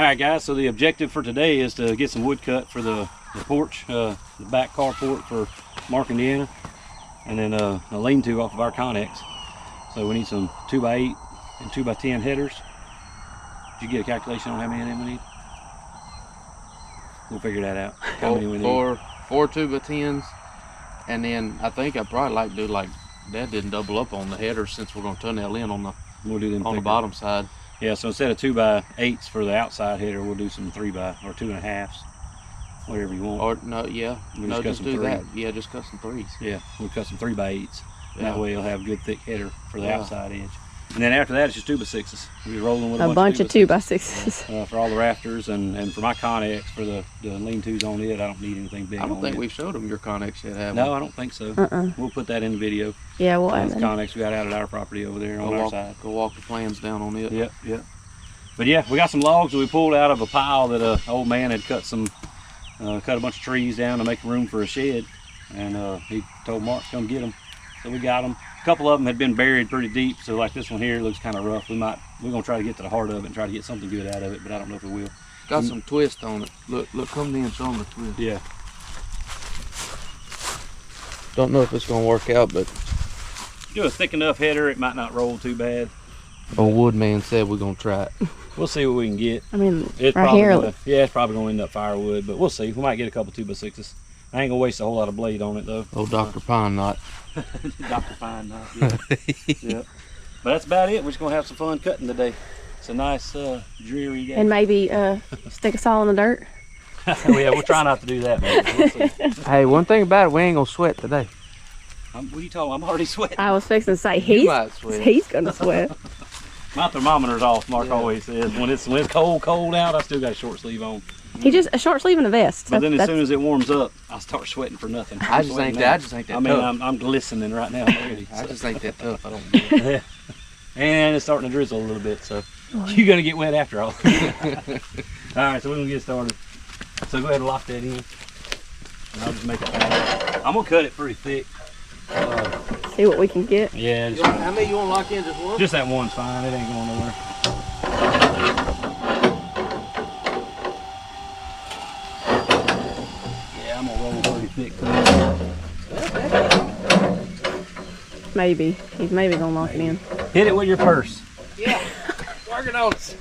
right, guys, so the objective for today is to get some wood cut for the porch, the back carport for Mark and Deanna, and then a lean-to off of our Connex. So we need some 2x8 and 2x10 headers. Did you get a calculation on how many of them we need? We'll figure that out. How many we need? Four 2x10s, and then I think I'd probably like to do like that. Didn't double up on the headers since we're going to tunnel in on the the bottom side. Yeah, so instead of 2x8s for the outside header, we'll do some 3x or 2.5s, whatever you want. Or no, yeah, We'll just do that. Yeah, just cut some 3s. Yeah, we'll cut some 3x8s. Yeah. That way you'll have a good thick header for the outside edge. And then after that, it's just 2x6s. We're rolling with a bunch of 2x6s. For all the rafters and for my Connex, for the lean-tos on it, I don't need anything big. I don't think we've showed them your Connex yet, have we? No, I don't think so. We'll put that in the video. Yeah, we'll add the that. Connex we got out at our property over there on our side. Go walk the plans down on it. Yep, yep. But yeah, we got some logs that we pulled out of a pile that an old man had cut a bunch of trees down to make room for a shed, and he told Mark to come get them. So we got them. A couple of them had been buried pretty deep, so like this one here looks kind of rough. We're gonna try to get to the heart of it and try to get something good out of it, but I don't know if we will. Got some twist on it. Look, come in, show them the twist. Yeah. Don't know if it's gonna work out, but Do a thick enough header, it might not roll too bad. old woodman said we're gonna try it. We'll see what we can get. I mean, It's right probably here. it's probably gonna end up firewood, but we'll see. We might get a couple 2x6s. I ain't gonna waste a whole lot of blade on it though. Old Dr. Pine Knot. Dr. Pine Knot. Yeah. Yep. But that's about it. We're just gonna have some fun cutting today. It's a nice dreary day. And maybe stick us all in the dirt. Oh, yeah, we'll try not to do that, maybe. We'll see. Hey, one thing about it, we ain't gonna sweat today. What are you talking about? I'm already sweating. I was fixing to say You might sweat. he's gonna sweat. My thermometer's off, Mark always says. When it's cold out, I still got a short sleeve on. He just a short sleeve and a vest. But then as soon as it warms up, I start sweating for nothing. I just ain't that I mean, tough. I'm glistening right now already. I just ain't that tough. I don't do it. Yeah. And it's starting to drizzle a little bit, so you're gonna get wet after all. Alright, so we're gonna get started. So go ahead and lock that in. And I'll just make it fast. I'm gonna cut it pretty thick. see what we can get. Yeah, How many you want to lock in? Just one? just that one's fine. It ain't going nowhere. Yeah, I'm gonna roll pretty thick. Maybe he's maybe gonna lock it in. Hit it with your purse. Yeah. Working on it.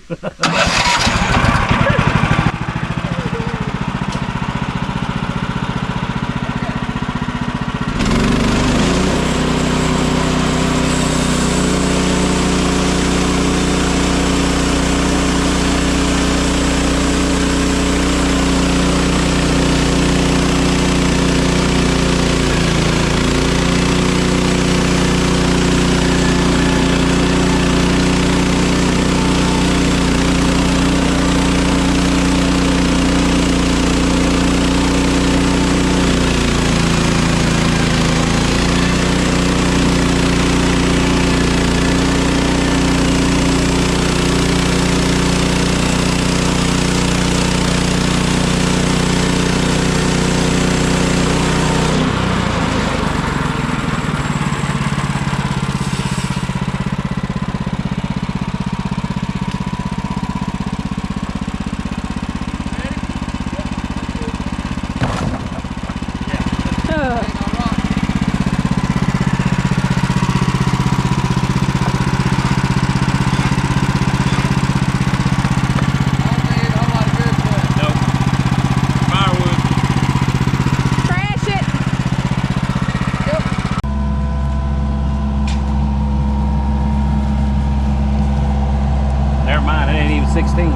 Never mind, it ain't even 16.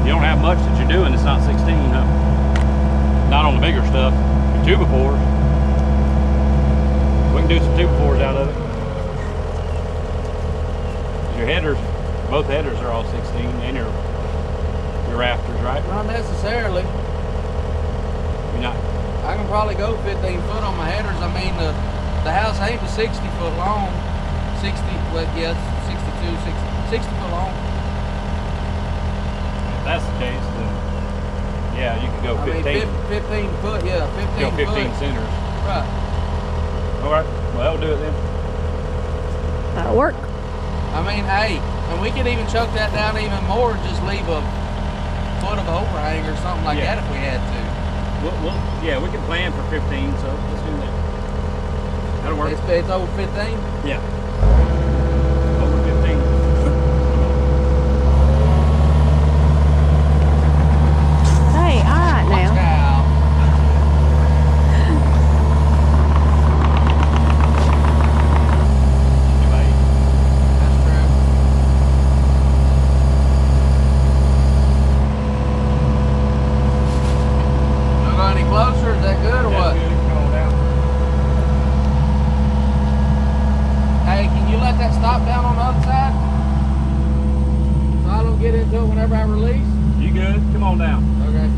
You don't have much that you're doing, it's not 16, huh? Not on the bigger stuff. Your 2x4s. We can do some 2x4s out of it. Your headers, both headers are all 16, and your rafters, right? Not necessarily. You're not. I can probably go 15 foot on my headers. I mean, the house ain't but 60 foot long. 60, well, yeah, 62, 60 foot long. If that's the case, then yeah, you can go 15. I mean, 15 foot, yeah, 15 Go 15 foot. centers. Right. All right. Well, that'll do it then. That'll work. I mean, hey, and we could even choke that down even more and just leave a foot of overhang or something like that if we had to. Yeah, we can plan for 15, so let's do that. That'll work. It's over 15? Yeah. Over 15. Hey, all right now. Watch out. That's true. Don't go any closer? Is that good or what? Good. Come on down. Hey, can you let that stop down on the other side? So I don't get into it whenever I release? You good? Come on down. Okay.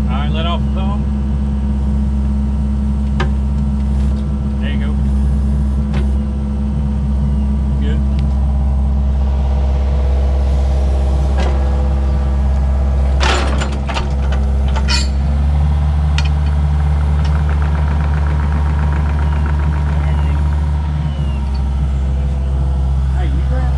All right, let off the thumb. There you go. Good. Hey, you grab.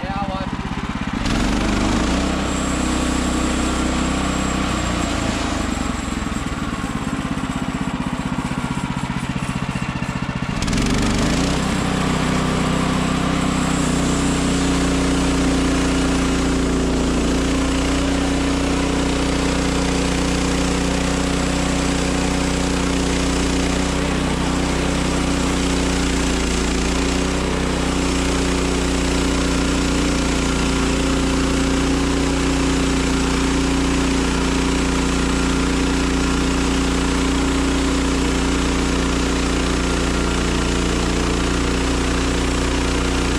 Yeah, I'll watch it.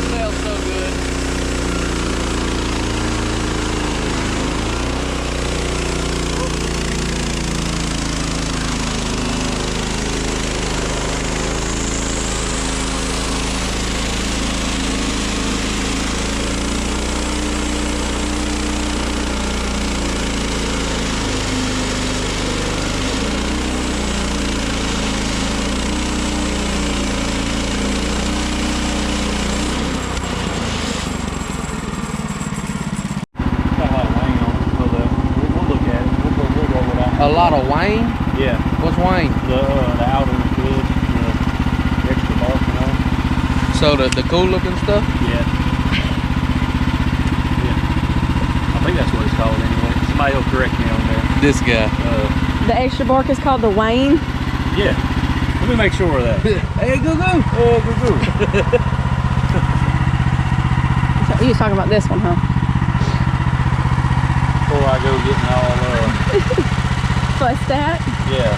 Smells so good. Got a lot of Wayne on it, so we'll look at it. We'll roll it out. A lot of Wayne? Yeah. What's Wayne? The outer good, the extra bark, you know. So the cool looking stuff? Yeah. Yeah. I think that's what it's called anyway. Somebody will correct me on there. This guy. The extra bark is called the Wayne. Yeah. Let me make sure of that. Hey, goo goo. Oh, good. So you was talking about this one, huh? Before I go getting all, Fussed at. yeah.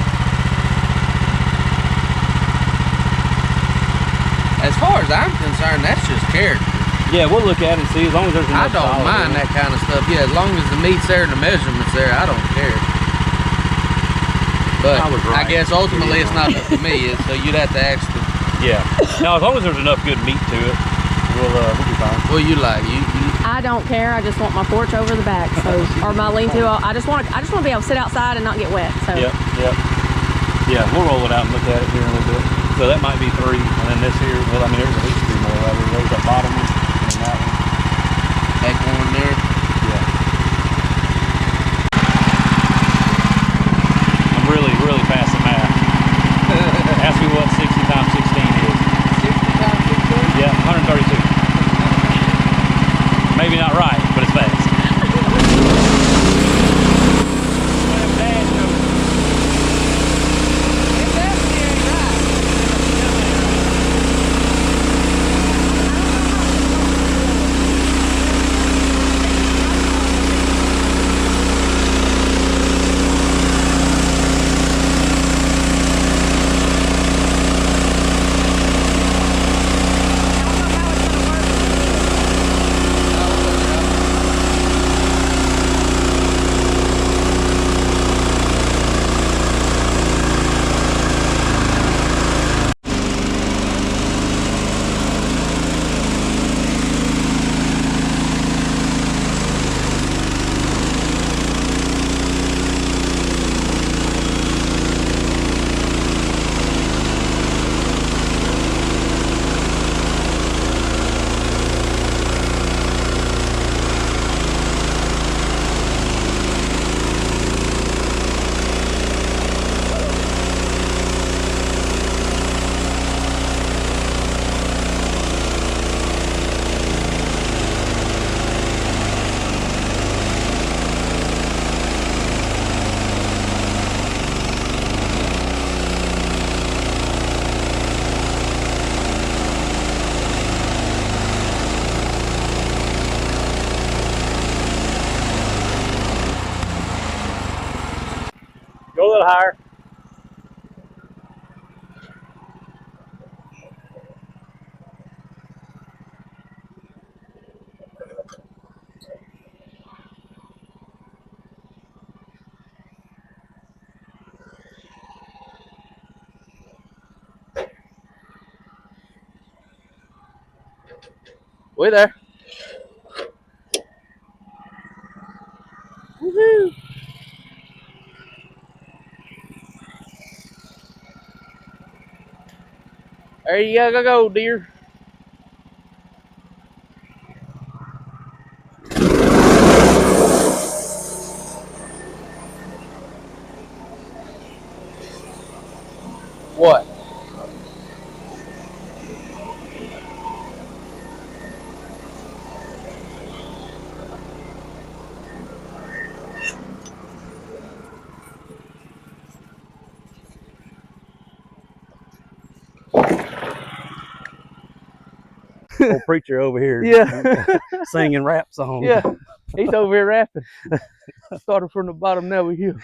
As far as I'm concerned, that's just character. Yeah, we'll look at it and see as long as there's I enough don't solid mind in it. that kind of stuff. Yeah, as long as the meat's there and the measurement's there, I don't care. But I was I right. guess ultimately it's not up to me, so you'd have to ask the, Yeah. Now, as long as there's enough good meat to it, we'll be fine. what you like. You I don't care. I just want my porch over the back, so or my lean-to. I just want to be able to sit outside and not get wet. So Yep. Yeah, we'll roll it out and look at it here in a little bit. So that might be 3, and then this here, well, I mean, there's at least 2 more right here. There's that bottom one and that one. take one there. Yeah. I'm really fast at math. Ask me what 60 times 16 is. 60 times 16? Yeah, 132. Maybe not right, but it's fast. It's actually ain't right. Go a little higher. We there. Woohoo! There you go, dear. What? Old preacher over here. Yeah. Singing rap songs. Yeah. He's over here rapping. Started from the bottom, now we here.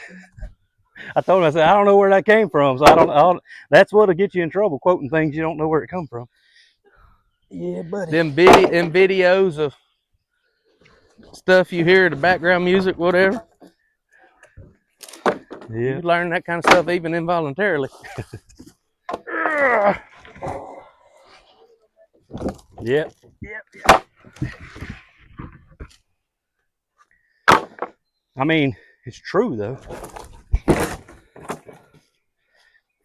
I told him, I said, I don't know where that came from. So I don't that's what'll get you in trouble, quoting things you don't know where it come from. Yeah, buddy. Them videos of stuff you hear, the background music, whatever. Yeah. You learn that kind of stuff even involuntarily. Yep. I mean, it's true though.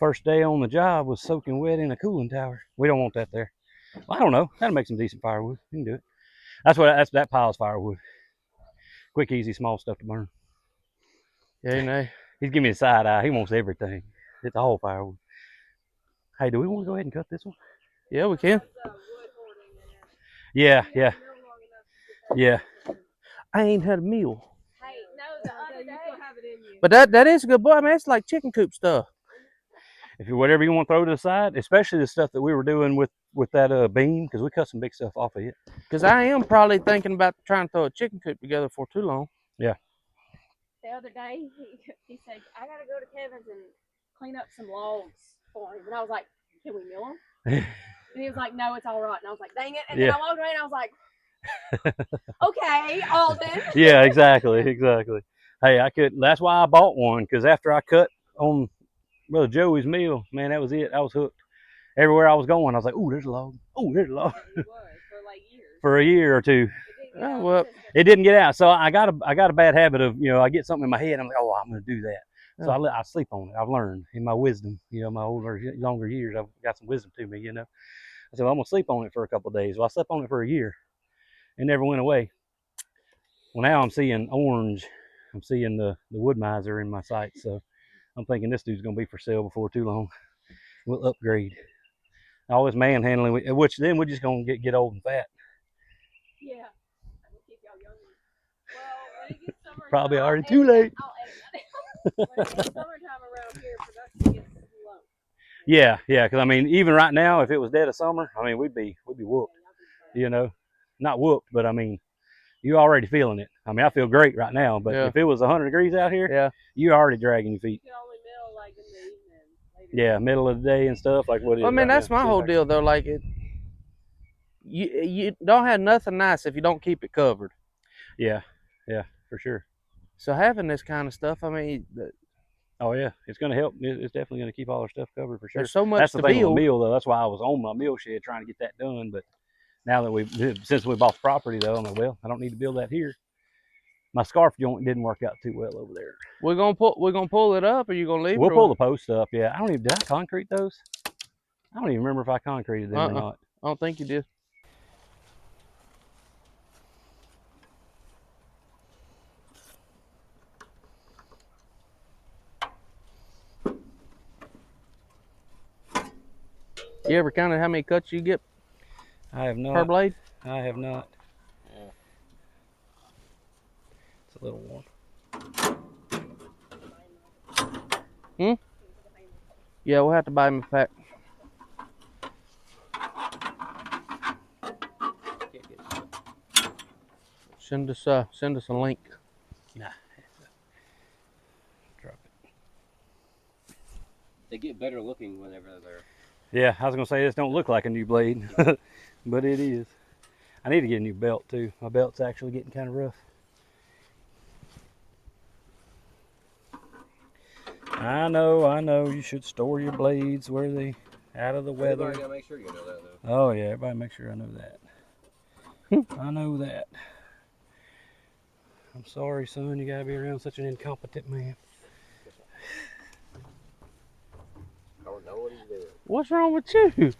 First day on the job was soaking wet in a cooling tower. We don't want that there. Well, I don't know. That'll make some decent firewood. You can do it. That pile's firewood. Quick, easy, small stuff to burn. Yeah, you know. He's giving me a side eye. He wants everything. It's the whole firewood. Hey, do we want to go ahead and cut this one? Yeah, we can. Yeah. I ain't had a meal. Hey, no, the other day. You still have it in you. But that is a good boy. I mean, it's like chicken coop stuff. If you whatever you want to throw to the side, especially the stuff that we were doing with that beam, because we cut some big stuff off of it. Because I am probably thinking about trying to throw a chicken coop together for too long. Yeah. The other day, he said, I got to go to Kevin's and clean up some logs for him. And I was like, can we mill them? And he was like, no, it's all right. And I was like, dang it. And then I walked away and I was like, okay, Alden. Yeah, exactly. Hey, that's why I bought one, because after I cut on Brother Joey's mill, man, that was it. I was hooked. Everywhere I was going, I was like, ooh, there's a log. Ooh, there's a log. It was for like years. For a year or two. Oh, well, It didn't get out. So I got a bad habit of, I get something in my head, I'm like, oh, I'm going to do that. So I sleep on it. I've learned in my wisdom, my longer years, I've got some wisdom to me, I said, well, I'm going to sleep on it for a couple of days. Well, I slept on it for a year. It never went away. Well, now I'm seeing orange. I'm seeing the wood miser in my sights. So I'm thinking this dude's going to be for sale before too long. We'll upgrade. All this manhandling, which then we're just going to get old and fat. Yeah. We'll keep y'all young. Well, when it gets summertime, probably already too late. I'll edit that. When it gets summertime around here, production gets low. Yeah, because I mean, even right now, if it was dead of summer, I mean, we'd be whooped. Not whooped, but I mean, you're already feeling it. I mean, I feel great right now, but if it was 100 degrees out here, you're already dragging your feet. You can only mill like in the evening. Yeah, middle of the day and stuff like what it is. I mean, right that's now. my whole deal though. Like you don't have nothing nice if you don't keep it covered. Yeah, for sure. So having this kind of stuff, I mean, oh yeah, it's going to help. It's definitely going to keep all our stuff covered for sure. There's so much that's to the thing build. with mill though. That's why I was on my mill shed trying to get that done. But now that since we bought the property though, I'm like, well, I don't need to build that here. My scarf joint didn't work out too well over there. We're gonna pull it up, or you gonna leave? We'll pull the posts up. Yeah, did I concrete those? I don't even remember if I concreted them or not. I don't think you did. You ever counted how many cuts you get? I have not. Per blade? I have not. Yeah. It's a little one. Yeah, we'll have to buy him a pack. Send us a link. Nah. Drop it. They get better looking whenever they're. Yeah, I was gonna say this don't look like a new blade, but it is. I need to get a new belt too. My belt's actually getting kind of rough. I know. You should store your blades where they out of the weather. Everybody gotta make sure you know that though. Oh yeah, everybody make sure I know that. I know that. I'm sorry, son. You gotta be around such an incompetent man. I don't know what he's doing. What's wrong with you?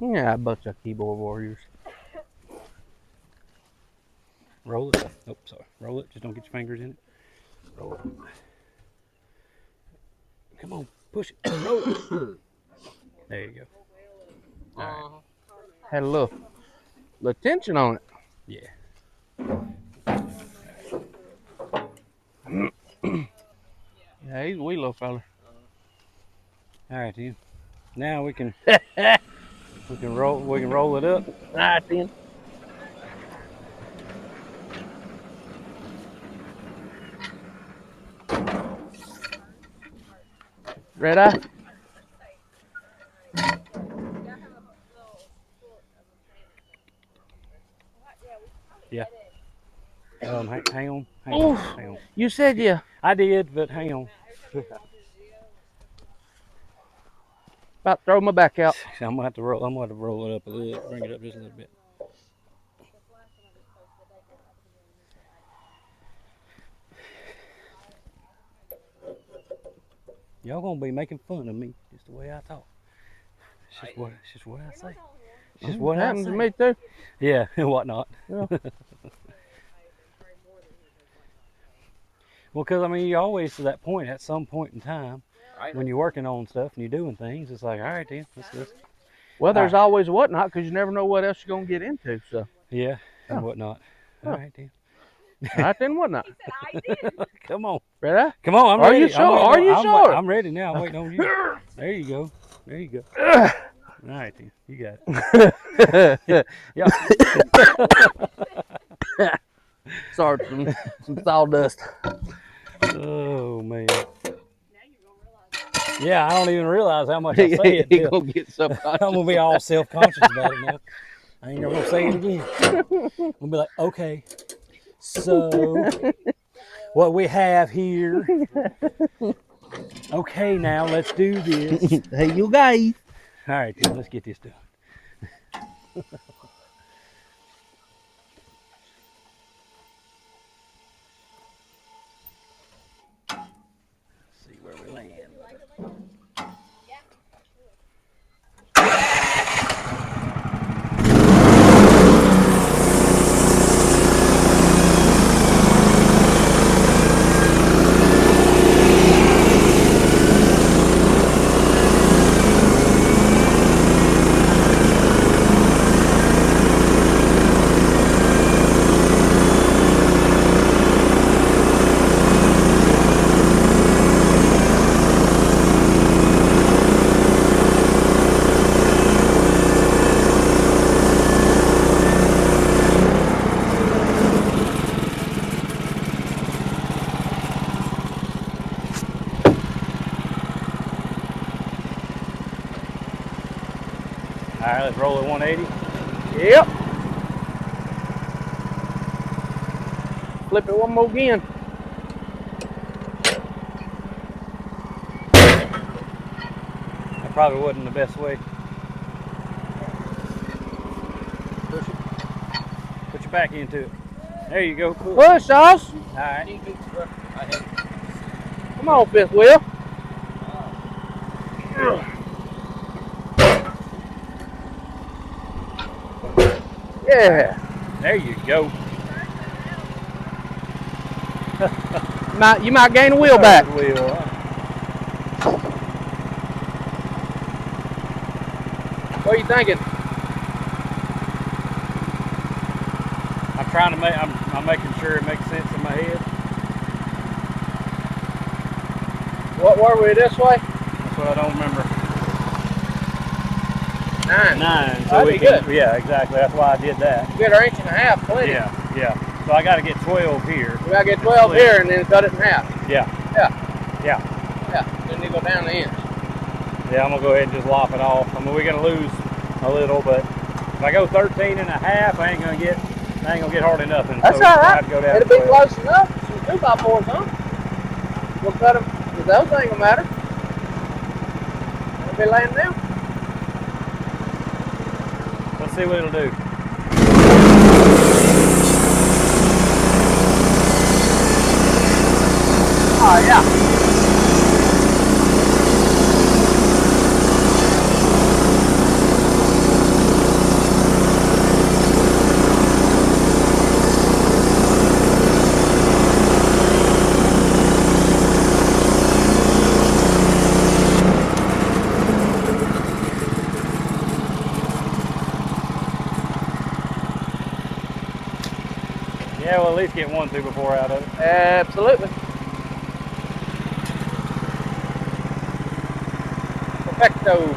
Yeah, a bunch of keyboard warriors. Roll it. Oh, sorry. Roll it. Just don't get your fingers in it. Roll it. Come on, push it. Roll it. There you go. All right. Had a little tension on it. Yeah. Yeah, he's a wee little fella. All right, then. Now we can roll it up. All right, then. Red eye. Yeah. Hang on. You said yeah. I did, but hang on. About to throw my back out. I'm gonna have to roll it up a little, bring it up just a little bit. Y'all gonna be making fun of me just the way I talk. It's just what I say. It's just what happens I to say. me too. Yeah, and whatnot. Yeah. Well, because I mean, you always to that point at some point in time Right. when you're working on stuff and you're doing things, it's like, all right, then, let's Well, there's always whatnot because you never know what else you're gonna get into. So. yeah, and Oh. whatnot. All right, then. All right, then whatnot. He said I did. Come on. Red eye. Come on, I'm Are ready. you sure? Are you sure? I'm ready now. I'm waiting on you. There you go. There you go. All right, then. You got it. Yeah. Sorry, some sawdust. Oh, man. Now you're gonna realize. Yeah, I don't even realize how much I say it. He Till gonna get subconscious. I'm going to be all self-conscious about it now. I ain't never going to say it again. I'm going to be like, okay, so what we have here. Okay, now let's do this. Hey, you guys. All right, then, let's get this done. See where we land. All right, let's roll at 180. Yep. Flip it one more again. That probably wasn't the best way. Put your back into it. There you go. Cool. Push, Sauce. All right. Come on, fifth wheel. Yeah. There you go. You might gain a wheel back. Wheel. What are you thinking? I'm trying to make. I'm making sure it makes sense in my head. What were we this way? That's what I don't remember. 9. 9. So That'd we be can, good. yeah, exactly. That's why I did that. Get our 1.5 plenty. Yeah, yeah. So I got to get 12 here. We gotta get 12 here and then cut it in half. Yeah. Yeah. Yeah. Yeah. Then you go down the inch. Yeah, I'm gonna go ahead and just lop it off. I mean, we're gonna lose a little, but if I go 13 and a half, I ain't gonna get hardly nothing. That's so all I right. have to go down It'll to be 12. close enough. Some 2x4s, huh? We'll cut them, because those ain't gonna matter. They'll be laying down. Let's see what it'll do. Oh, yeah. Yeah, we'll at least get 1 2x4 out of it. Absolutely. Perfecto.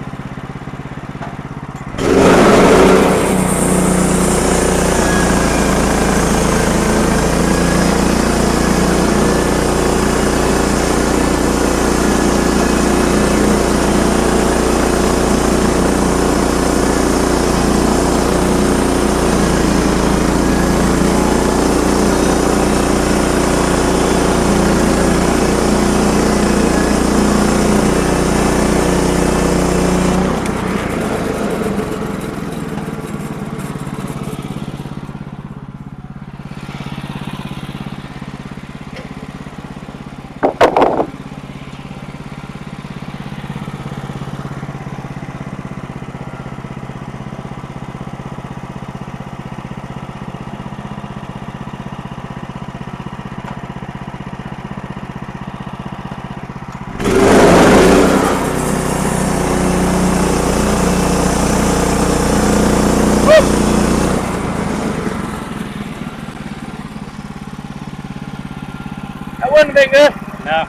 That wouldn't be good. No.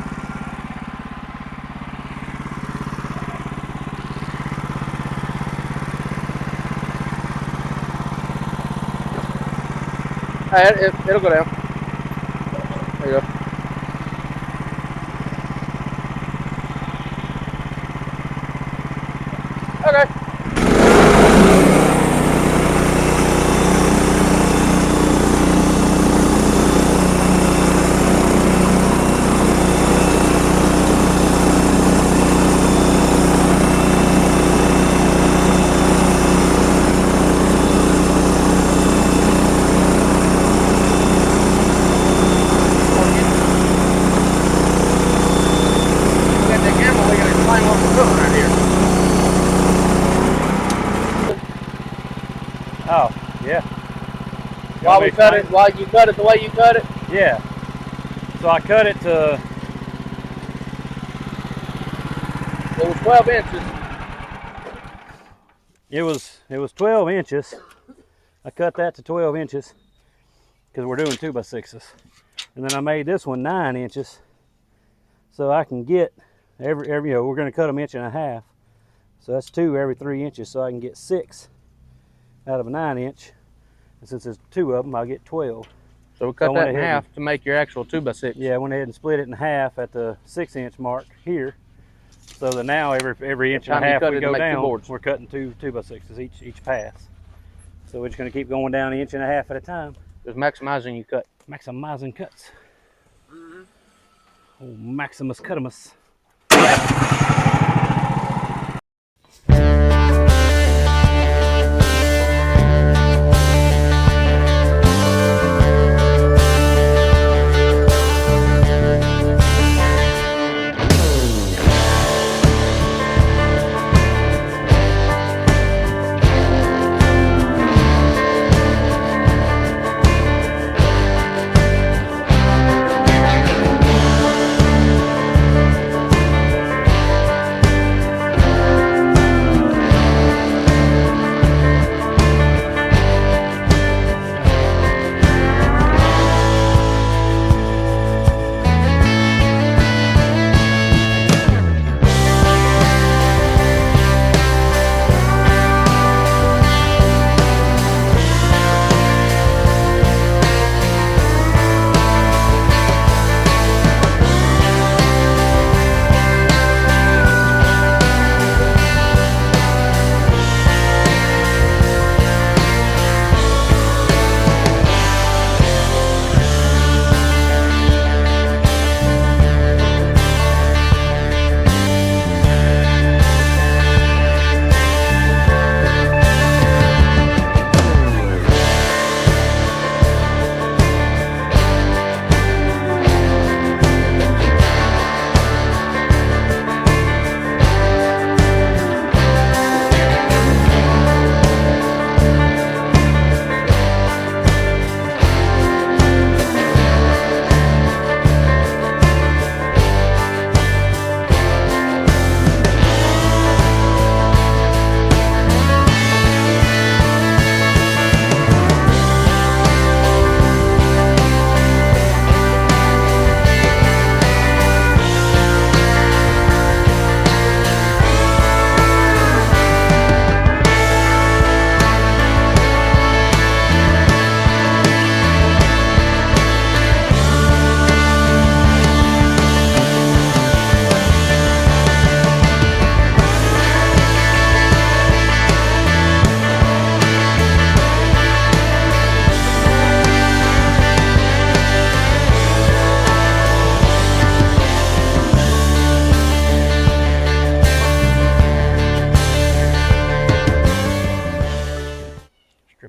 Hey, it'll go down. There you go. Okay. Oh, yeah. While you cut it the way you cut it. Yeah. So I cut it to, It was 12 inches. it was 12 inches. I cut that to 12 inches because we're doing 2x6s. And then I made this one 9 inches. So I can get every you know, we're going to cut them 1.5 inches. So that's 2 every 3 inches. So I can get 6 out of a 9 inch. And since there's 2 of them, I'll get 12. So we cut So I that went in ahead half to make your actual 2x6. Yeah, I went ahead and split it in half at the 6 inch mark here. So that now every inch and a half we go down, we're cutting 2x6s each pass. So we're just going to keep going down 1.5 inches at a time. Just maximizing your cut. Maximizing cuts. Oh, Maximus Cutimus.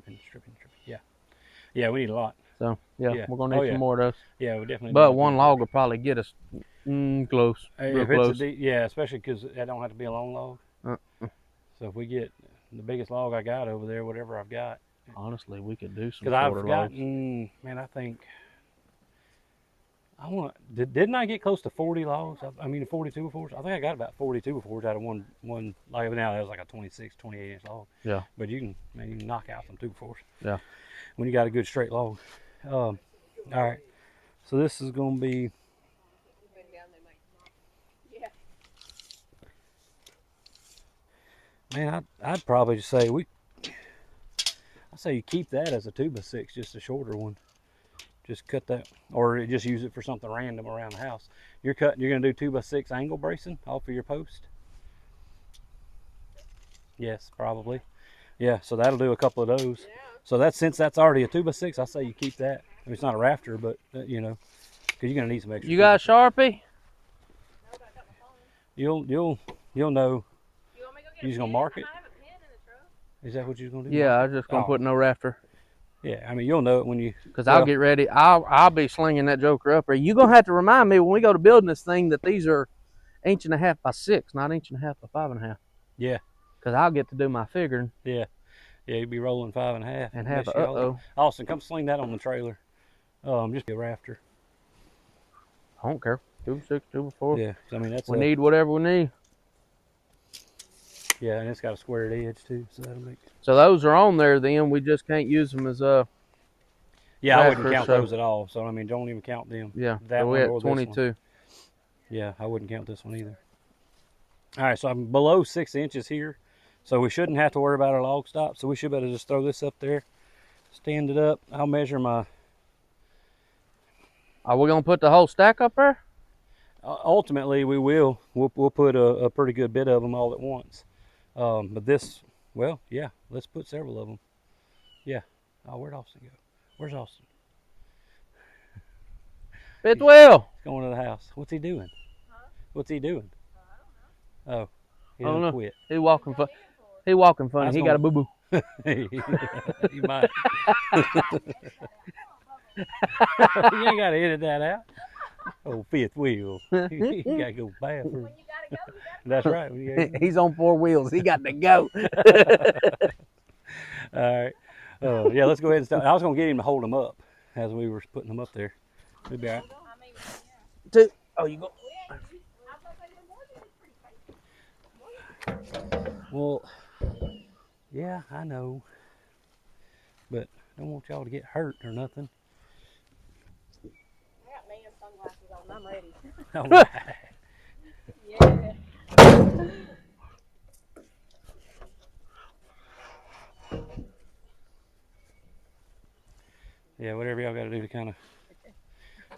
stripping. Yeah. Yeah, we need a lot. So yeah, Yeah. we're gonna Oh, need yeah. some more of those. Yeah, we definitely. But need one to- log will probably get us close, real If close. yeah, especially because that don't have to be a long log. So if we get the biggest log I got over there, whatever I've got. Honestly, we could do some Because I've shorter logs. gotten, man, I think I want. Didn't I get close to 40 logs? I mean, 42 before. I think I got about 42 before out of one. Like now, that was like a 26, 28 inch log. Yeah. But you can knock out some 2x4s. Yeah. When you got a good straight log. All right. So this is gonna be. Man, I'd probably say I say you keep that as a 2x6, just a shorter one. Just cut that, or just use it for something random around the house. You're gonna do 2x6 angle bracing off of your post. Yes, probably. Yeah, so that'll do a couple of those. Yeah. So since that's already a 2x6, I say you keep that. I mean, it's not a rafter, but you know, because you're gonna need some extra. You got a Sharpie? You'll know. You want me to go get You just gonna pen? mark it? I have a pen in the truck. Is that what you're gonna do? Yeah, I was just gonna put no rafter. Yeah, I mean, you'll know it when you. Because I'll get ready. I'll be slinging that joker up there. You're gonna have to remind me when we go to building this thing that these are 1.5 by 6, not 1.5 by 5.5. Yeah. Because I'll get to do my figuring. Yeah. Yeah, you'd be rolling 5.5. And have a Austin, come sling that on the trailer. Just be a rafter. I don't care. 2x6, 2x4. Yeah, I mean that's. We need whatever we need. Yeah, and it's got a squared edge too, so that'll make. So those are on there. Then we just can't use them as Yeah, I wouldn't rafters, count so- those at all. So I mean, don't even count them. Yeah. That so one we at or this one. 22. Yeah, I wouldn't count this one either. All right, so I'm below 6 inches here, so we shouldn't have to worry about our log stop. So we should be able to just throw this up there, stand it up. I'll measure my. Are we gonna put the whole stack up there? Ultimately, we will. We'll put a pretty good bit of them all at once. But this, well, yeah, let's put several of them. Yeah. Oh, where'd Austin go? Where's Austin? Fifth wheel. He's going to the house. What's he doing? Huh? What's he doing? Oh, he I don't done know. quit. He walking fun. He walking funny. That's He got a boo boo. You might. You ain't got to edit that out. Oh, fifth wheel. You got to go bathroom. When you gotta go, That's right. When you gotta go. He's on 4 wheels. He got to go. All right. Yeah, let's go ahead and start. I was going to get him to hold them up as we were putting them up there. We'll be all right. I mean, yeah. 2. Oh, you go. I thought they did more than it's pretty faithful. Well, yeah, I know. But I don't want y'all to get hurt or nothing. I got man sunglasses on. I'm ready. All right. Yeah. Yeah, whatever y'all got to do to kind of.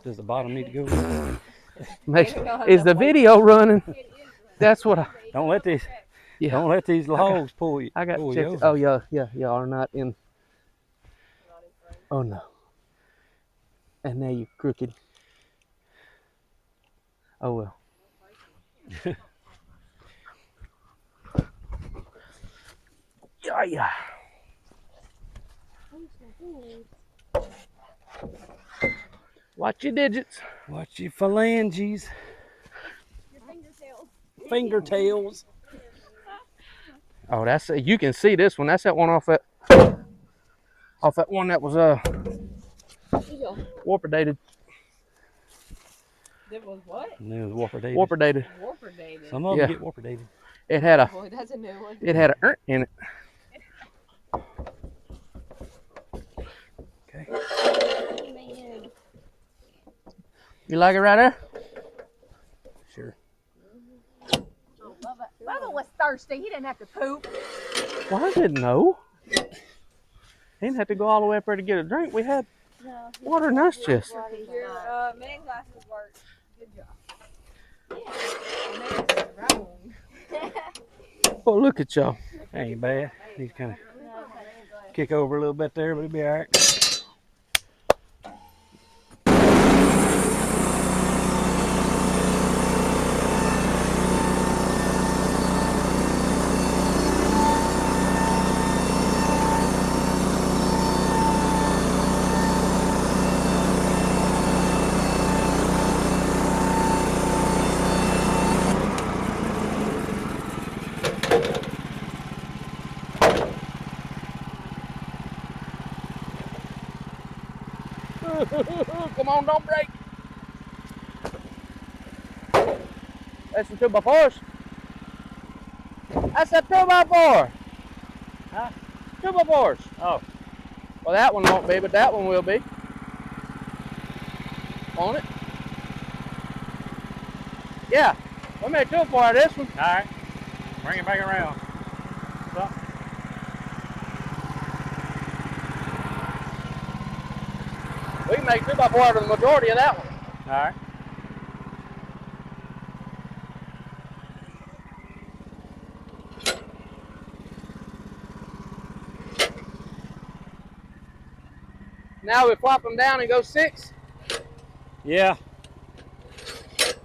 Does the bottom need to go? Is the video running? That's what I. Don't let these. Yeah. Don't let these logs pull you. I got pull to you check. over. Oh yeah, y'all are not in. Oh no. And now you crooked. Oh well. Yeah. Watch your digits. Watch your phalanges, Your fingertails. fingertails. Oh, that's you can see this one. That's that one off that one that was warper dated. It was what? And it was warper dated. Warper dated. Warper dated. Some of them get warper dated. It had a Boy, that's a new one. it had a in it. Okay. Man. You like it right there? Sure. Oh, Bubba was thirsty. He didn't have to poop. Well, I didn't know. He didn't have to go all the way up there to get a drink. We had water in us chest. Your man glasses work. Good job. Yeah. Oh, look at y'all. Ain't bad. Need to kind of kick over a little bit there, but it'll be all right. Come on, don't break. That's some 2x4s. That's a 2x4. Huh? 2x4s. Oh. Well, that one won't be, but that one will be. On it. Yeah. We made 2x4 out of this one. All right. Bring it back around. Stop. We can make 2x4 out of the majority of that one. All right. Now we flop them down and go 6. Yeah.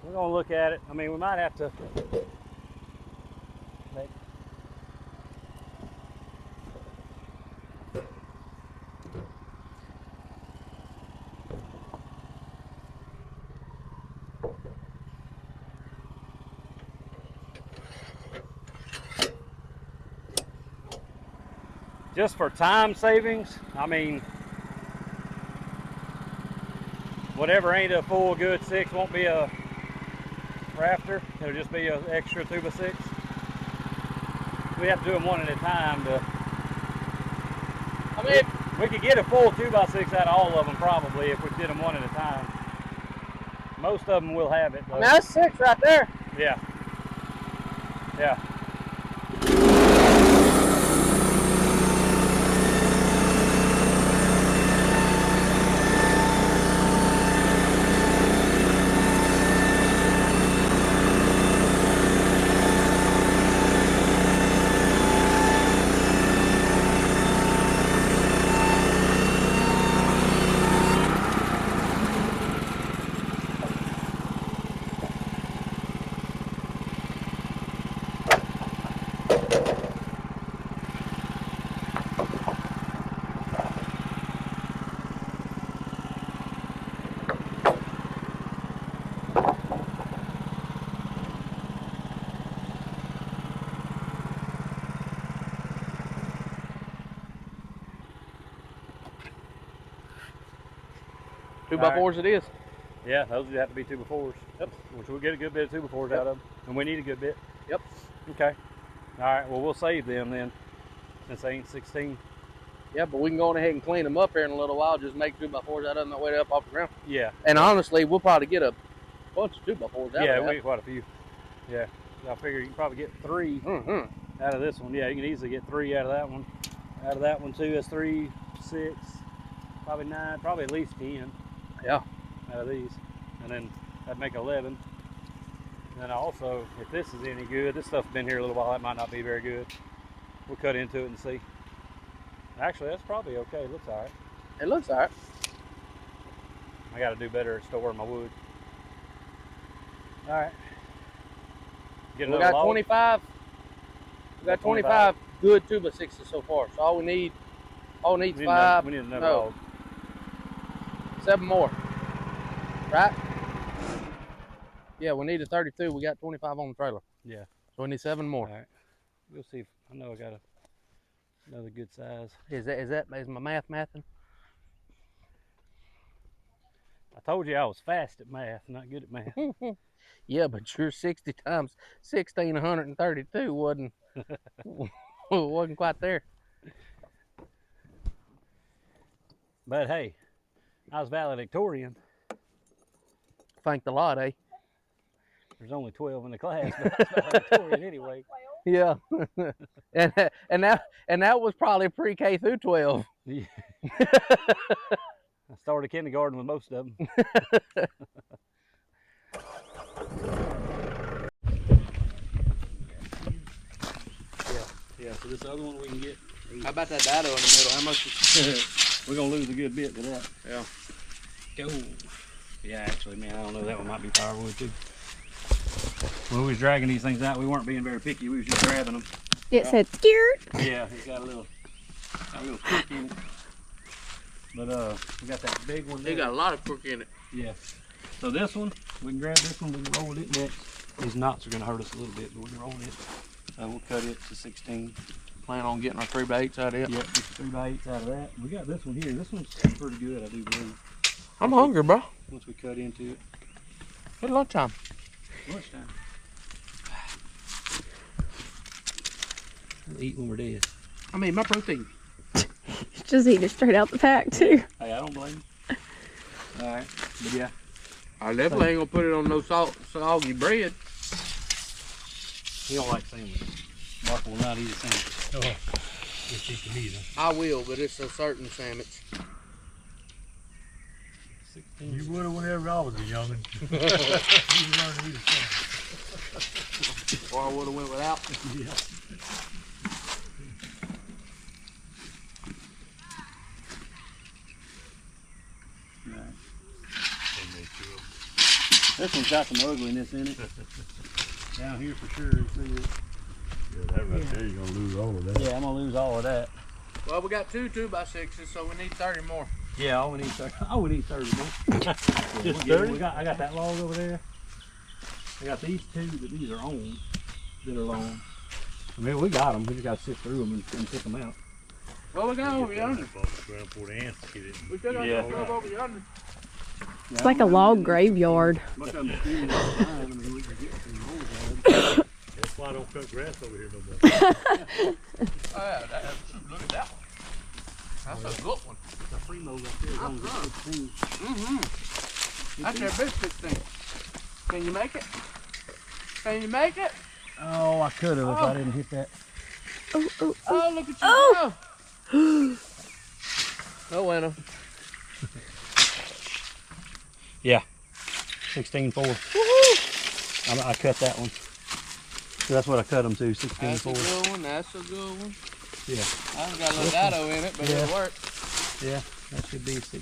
We're gonna look at it. I mean, we might have to make. Just for time savings, I mean, whatever ain't a full good 6 won't be a rafter. It'll just be an extra 2x6. We have to do them one at a time. I mean, We could get a full 2x6 out of all of them probably if we did them one at a time. Most of them will have it though. I mean, that's 6 right there. Yeah. Yeah. Two by fours it is. Yeah, those would have to be 2x4s. Yep. Which we'll get a good bit of 2x4s Yep. out of them. And we need a good bit. Yep. Okay. All right, well, we'll save them then, since they ain't 16. Yeah, but we can go on ahead and clean them up here in a little while. Just make 2x4s out of them that way up off the ground. Yeah. And honestly, we'll probably get a bunch of 2x4s out Yeah, of we that. get quite a few. Yeah. I figure you can probably get 3 out of this one. Yeah, you can easily get 3 out of that one. Out of that one too, that's 3, 6, probably 9, probably at least 10. Yeah. Out of these. And then that'd make 11. And then also, if this is any good, this stuff's been here a little while, it might not be very good. We'll cut into it and see. Actually, that's probably okay. It looks all right. It looks all right. I got to do better at storing my wood. All right. Get We another got log? 25. We got 25 good 2x6s so far. So all we need, We need 5. we need another no, log. 7 more. Right? Yeah, we need a 32. We got 25 on the trailer. Yeah. So we need 7 more. All right. We'll see if I know I got another good size. Is my math mathing? I told you I was fast at math, not good at math. Yeah, but your 60 times 1,632 wasn't wasn't quite there. But hey, I was valedictorian. Thank the lot, eh? There's only 12 in the class, but I was valedictorian anyway. Yeah. and that was probably pre-K through 12. Yeah. I started kindergarten with most of them. Yeah, so this other one we can get. How about that dado in the middle? How much? We're gonna lose a good bit to that. Yeah. Go. Yeah, actually, man, I don't know. That one might be firewood too. When we was dragging these things out, we weren't being very picky. We was just grabbing them. It said "Dear." Yeah, it's got a little crook in it. But we got that big one there. They got a lot of crook in it. Yeah. So this one, we can grab this one. We can roll it next. These knots are gonna hurt us a little bit, but we can roll it. So we'll cut it to 16. Plan on getting our 3x8s out of it. Yep, get the 3x8s out of that. We got this one here. This one's pretty good, I do believe. I'm hungry, bro. Once we cut into it. It's lunchtime. Lunchtime. We'll eat when we're dead. I mean, my protein. Just eat it straight out the pack too. Hey, I don't blame you. Alright, but yeah. I definitely ain't gonna put it on no soggy bread. He don't like sandwiches. Mark will not eat a sandwich. Oh, just eat the meat. I will, but it's a certain sandwich. You would have whenever I was a youngin'. You learned to eat a sandwich. Or I would have went without. Yeah. This one's got some ugliness in it. Down here for sure. You see it? Yeah, that right there, you're gonna lose all of that. Yeah, I'm gonna lose all of that. Well, we got 2 2x6s, so we need 30 more. Yeah, I would need 30. I would need 30 more. Just Yeah, 30? I got that log over there. I got these 2, but these are on that are long. I mean, we got them. We just got to sift through them and pick them out. Well, we got over yonder. Ground for the ants to get it. We still got Yeah. stuff over yonder. It's like a log graveyard. Most of them skinny all the time. I mean, we can get some old. That's why I don't cut grass over here no more. Oh, yeah, look at that one. That's a good one. The primo right there is only 16. That's their big 16. Can you make it? Can you make it? Oh, I could have if I didn't hit that. Oh, oh, Oh, look at you go. No winner. Yeah, 16.4. I cut that one. So that's what I cut them to, That's a 16.4. good one. That's a good one. Yeah. I haven't got a little dado in it, but Yeah. it'll work. Yeah, that should be 6.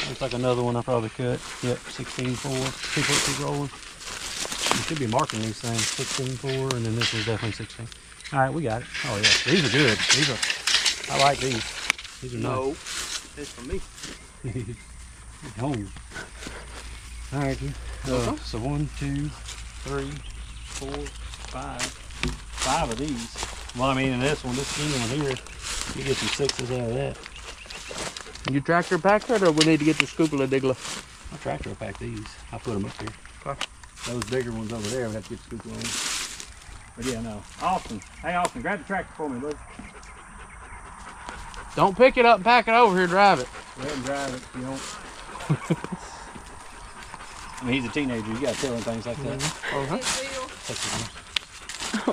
Looks like another one I probably cut. Yep, 16.4. Keep rolling. You should be marking these things 16.4, and then this one's definitely 16. All right, we got it. Oh yeah, these are good. I like these. These are No, nice. it's for me. Home. All right, so 1, 2, 3, 4, 5. 5 of these. Well, I mean, in this one, this skinny one here, you get some 6s out of that. You tractor pack that, or we need to get the scoopula diggler? I tractor pack these. I put them up here. Okay. Those bigger ones over there, we have to get the scoop on. But yeah, no. Austin. Hey, Austin, grab the tractor for me, bud. Don't pick it up and pack it over here. Drive it. Go ahead and drive it if you don't. I mean, he's a teenager. You got to tell him things like that. oh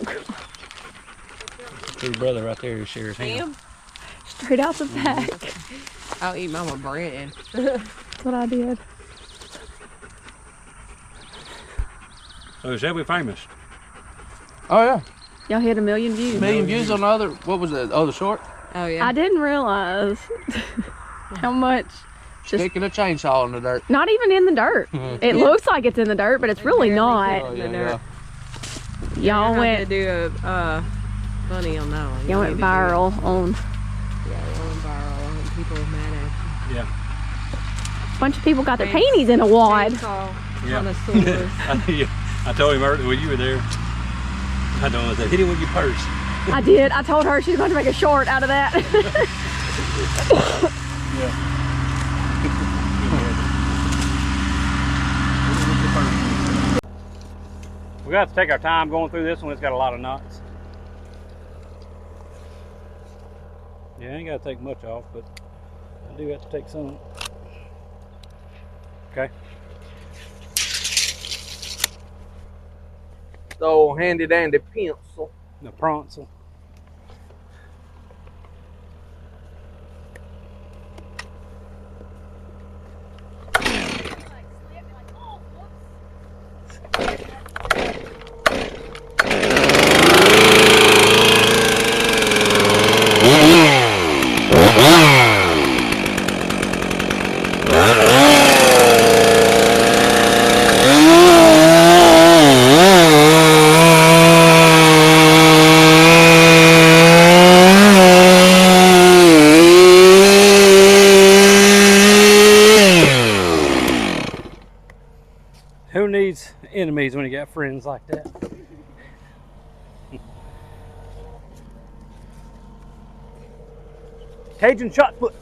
God. His brother right there who shares him. Straight out the pack. I'll eat mama bread. That's what I did. So, shall we famous? Oh yeah. Y'all hit 1 million views. A million views on the other. What was that? Other short? Oh yeah. I didn't realize how much. Just Sticking a chainsaw in the dirt. not even in the dirt. It looks like it's in the dirt, but it's really not. Oh, the yeah, dirt. yeah. Y'all to went do a funny on that one. y'all went viral on. Yeah, y'all went viral and people were mad at you. Yeah. A bunch of people got their panties in a wad. Chainsaw Yeah. connoisseurs. I told him earlier when you were there. I don't know. I said, hit him with your purse. I did. I told her she was going to make a short out of that. Yeah. We got to take our time going through this one. It's got a lot of knots. Yeah, I ain't got to take much off, but I do have to take some. Okay. The old handy dandy pencil. The pronsil. Who needs enemies when you got friends like that? Cajun shot put.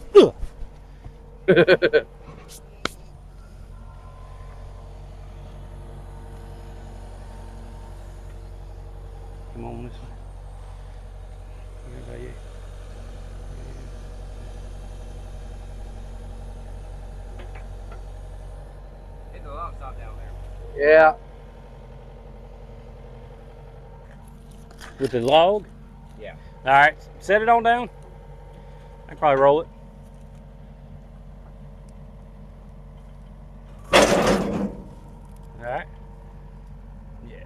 not down there. Yeah. With the log? Yeah. All right, set it on down. I can probably roll it. All right. Yeah.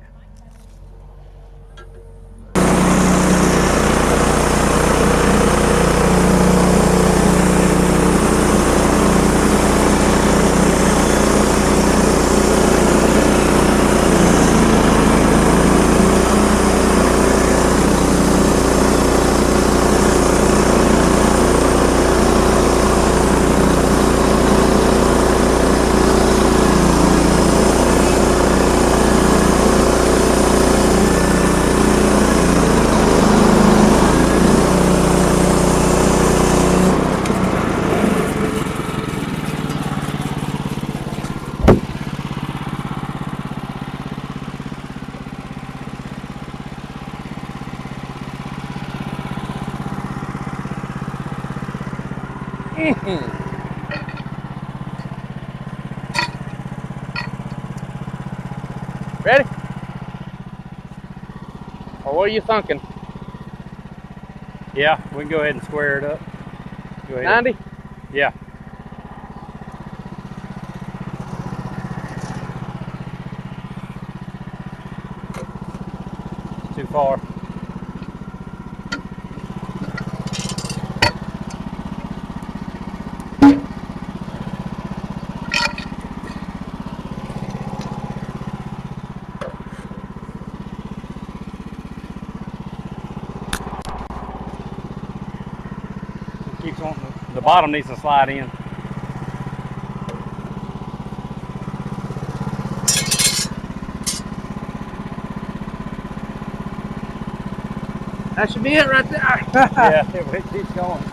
Ready? Or what are you thinking? Yeah, we can go ahead and square it up. Go ahead. 90? Yeah. Too far. Keeps on, the bottom needs to slide in. That should be it right there. Yeah, it keeps going.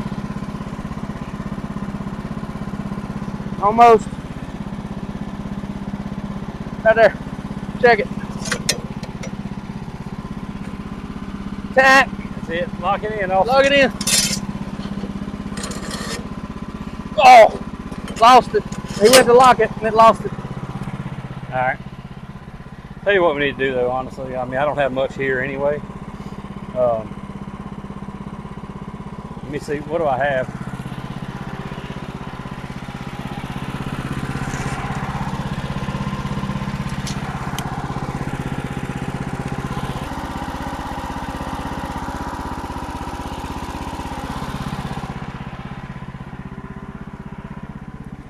Almost. Right there. Check it. Tack. That's it. Lock it in. Also. Plug it in. Oh! Lost it. He went to lock it and it lost it. All right. Tell you what we need to do though, honestly. I mean, I don't have much here anyway. Let me see. What do I have?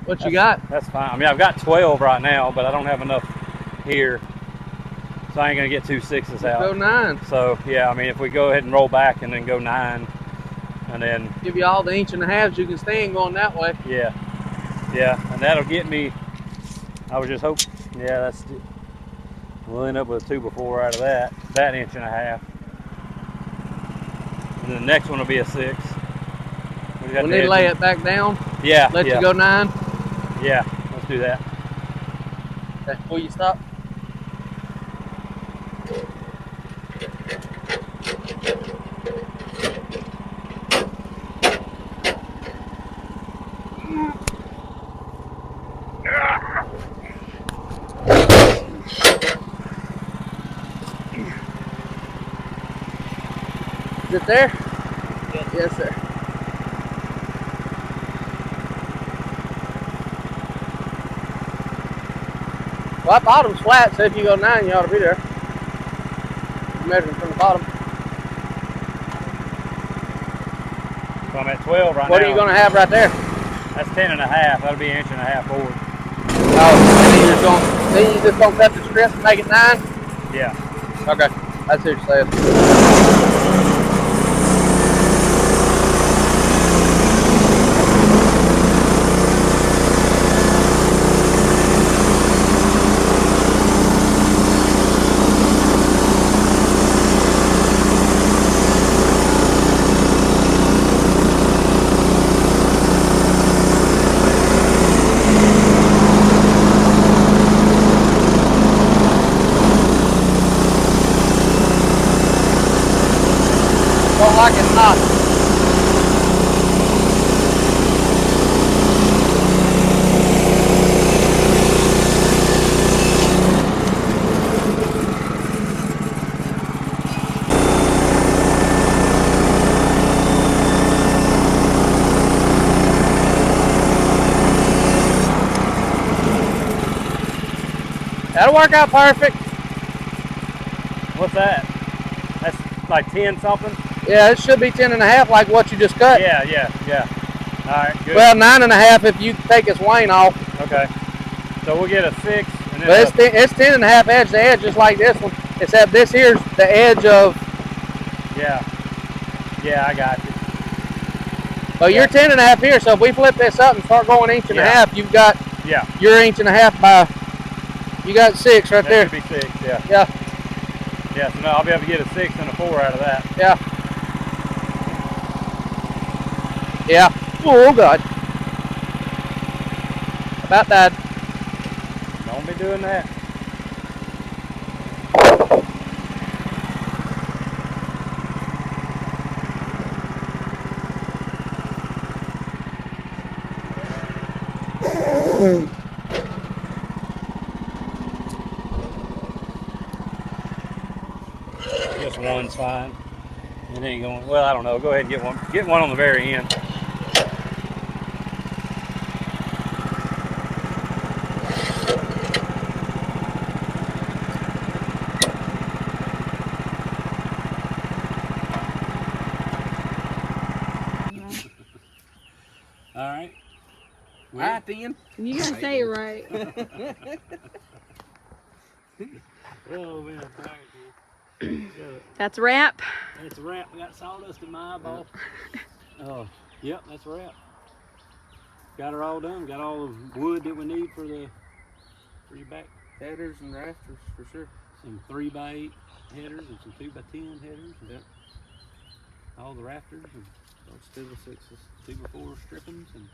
What you got? That's fine. I mean, I've got 12 right now, but I don't have enough here. So I ain't gonna get 2 6s out. Go 9. So yeah, I mean, if we go ahead and roll back and then go 9, and then Give you all the 1.5 you can stand going that way. yeah, and that'll get me. I was just hoping. Yeah, that's. We'll end up with a 2x4 out of that 1.5 inches. And then the next one will be a 6. We need to lay it back down. Yeah. Let yeah. you go 9. Yeah, let's do that. Okay, will you stop? Is it there? Yes, sir. Well, that bottom's flat, so if you go 9, you ought to be there. Measuring from the bottom. So I'm at 12 right now. What are you going to have right there? That's 10.5. That'll be 1.5 inches forward. Oh, then you just gonna cut the strip and make it 9? Yeah. Okay, I see what you're saying. That'll work out perfect. What's that? That's like 10 something? Yeah, it should be 10.5 like what you just cut. Yeah. All right, good. Well, 9.5 if you take its wane off. Okay. So we'll get a 6. And then But it's 10.5 edge to edge, just like this one. Except this here's the edge of. Yeah, I got you. So you're 10.5 here. So if we flip this up and start going 1.5 inches, you've got your 1.5 inches by. You got 6 right there. That should be 6. Yeah. Yeah. Yeah. So now I'll be able to get a 6 and a 4 out of that. Yeah. Yeah. Oh God. About that. Don't be doing that. Just one's fine. It ain't going. Well, I don't know. Go ahead and get one. Get one on the very end. All right. All right, then. You gotta say it right. Oh man, I'm tired, dude. That's a wrap. That's a wrap. We got sawdust in my eyeball. Oh, yep, that's a wrap. Got her all done. Got all the wood that we need for your back. Headers and rafters for sure. Some 3x8 headers and some 2x10 headers. And all the rafters and Those 2x6s. 2x4 strippings and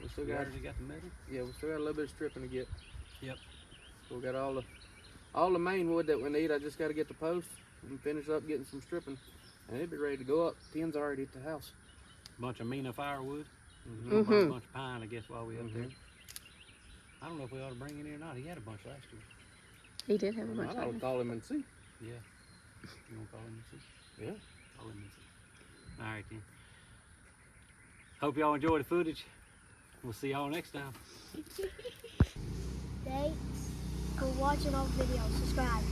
We still we got. already got the metal. Yeah, we still got a little bit of stripping to get. Yep. So we got all the main wood that we need. I just got to get the post and finish up getting some stripping, and it'll be ready to go up. Pin's already at the house. Bunch of Mina firewood. Mm-hmm. Bunch of pine, I guess, while we up there. I don't know if we ought to bring any or not. He had a bunch last year. He did have a bunch I'll of call him and see. Yeah. You want to call him and see? Yeah. Call him and see. All right, then. Hope y'all enjoy the footage. We'll see y'all next time. Thanks for watching our video. Subscribe.